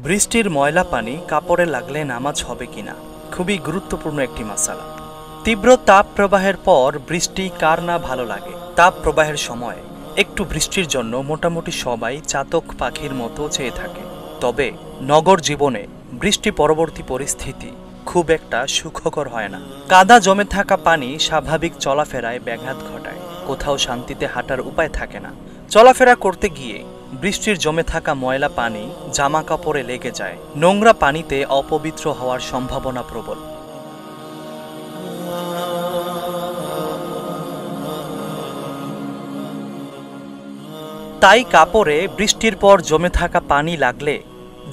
বৃষ্টির ময়লা পানি কাপড়ে লাগলে নামাজ হবে কিনা খুবই গুরুত্বপূর্ণ একটি মাসালা। তীব্র তাপ প্রবাহের পর বৃষ্টি কার না ভালো লাগে। তাপ প্রবাহের সময় একটু বৃষ্টির জন্য মোটামুটি সবাই চাতক পাখির মতো চেয়ে থাকে। তবে নগর জীবনে বৃষ্টি পরবর্তী পরিস্থিতি খুব একটা সুখকর হয় না। কাদা জমে থাকা পানি স্বাভাবিক চলাফেরায় ব্যাঘাত ঘটায়। কোথাও শান্তিতে হাঁটার উপায় থাকে না। চলাফেরা করতে গিয়ে বৃষ্টির জমে থাকা ময়লা পানি জামা কাপড়ে লেগে যায়। নোংরা পানিতে অপবিত্র হওয়ার সম্ভাবনা প্রবল। তাই কাপড়ে বৃষ্টির পর জমে থাকা পানি লাগলে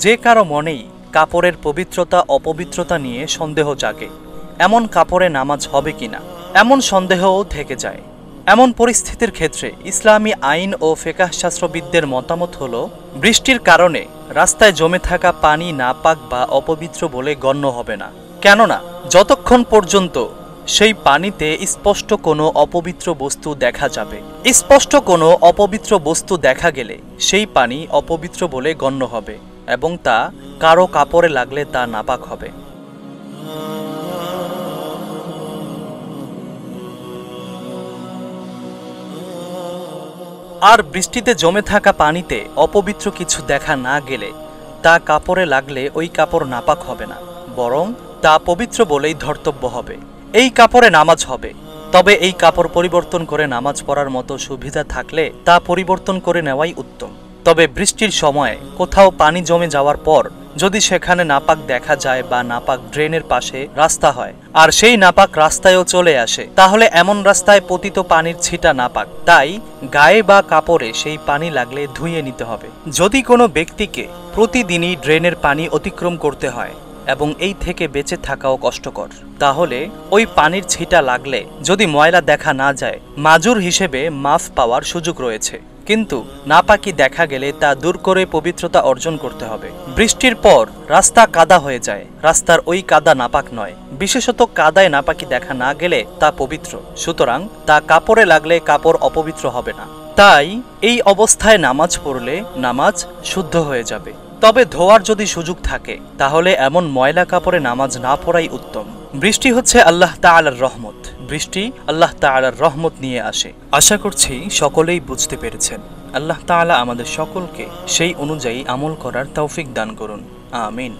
যে কারো মনেই কাপড়ের পবিত্রতা অপবিত্রতা নিয়ে সন্দেহ জাগে। এমন কাপড়ে নামাজ হবে কিনা এমন সন্দেহও থেকে যায়। এমন পরিস্থিতির ক্ষেত্রে ইসলামী আইন ও ফিকহ শাস্ত্রবিদদের মতামত হল, বৃষ্টির কারণে রাস্তায় জমে থাকা পানি নাপাক বা অপবিত্র বলে গণ্য হবে না। কেননা যতক্ষণ পর্যন্ত সেই পানিতে স্পষ্ট কোনো অপবিত্র বস্তু দেখা যাবে, স্পষ্ট কোনো অপবিত্র বস্তু দেখা গেলে সেই পানি অপবিত্র বলে গণ্য হবে এবং তা কারো কাপড়ে লাগলে তা নাপাক হবে। আর বৃষ্টিতে জমে থাকা পানিতে অপবিত্র কিছু দেখা না গেলে তা কাপড়ে লাগলে ওই কাপড় নাপাক হবে না, বরং তা পবিত্র বলেই ধর্তব্য হবে। এই কাপড়ে নামাজ হবে। তবে এই কাপড় পরিবর্তন করে নামাজ পড়ার মতো সুবিধা থাকলে তা পরিবর্তন করে নেওয়াই উত্তম। তবে বৃষ্টির সময় কোথাও পানি জমে যাওয়ার পর যদি সেখানে নাপাক দেখা যায় বা নাপাক ড্রেনের পাশে রাস্তা হয় আর সেই নাপাক রাস্তায়ও চলে আসে, তাহলে এমন রাস্তায় পতিত পানির ছিটা নাপাক। তাই গায়ে বা কাপড়ে সেই পানি লাগলে ধুয়ে নিতে হবে। যদি কোনো ব্যক্তিকে প্রতিদিনই ড্রেনের পানি অতিক্রম করতে হয় এবং এই থেকে বেঁচে থাকাও কষ্টকর, তাহলে ওই পানির ছিটা লাগলে যদি ময়লা দেখা না যায়, মাজুর হিসেবে মাফ পাওয়ার সুযোগ রয়েছে। কিন্তু নাপাকি দেখা গেলে তা দূর করে পবিত্রতা অর্জন করতে হবে। বৃষ্টির পর রাস্তা কাদা হয়ে যায়, রাস্তার ওই কাদা নাপাক নয়। বিশেষত কাদায় নাপাকি দেখা না গেলে তা পবিত্র, সুতরাং তা কাপড়ে লাগলে কাপড় অপবিত্র হবে না। তাই এই অবস্থায় নামাজ পড়লে নামাজ শুদ্ধ হয়ে যাবে। তবে ধোয়ার যদি সুযোগ থাকে তাহলে এমন ময়লা কাপড়ে নামাজ না পড়াই উত্তম। বৃষ্টি হচ্ছে আল্লাহ তাআলার রহমত। বৃষ্টি আল্লাহ তাআলার রহমত নিয়ে আসে। আশা করছি সকলেই বুঝতে পেরেছেন। আল্লাহ তাআলা আমাদের সকলকে সেই অনুযায়ী আমল করার তৌফিক দান করুন। আমিন।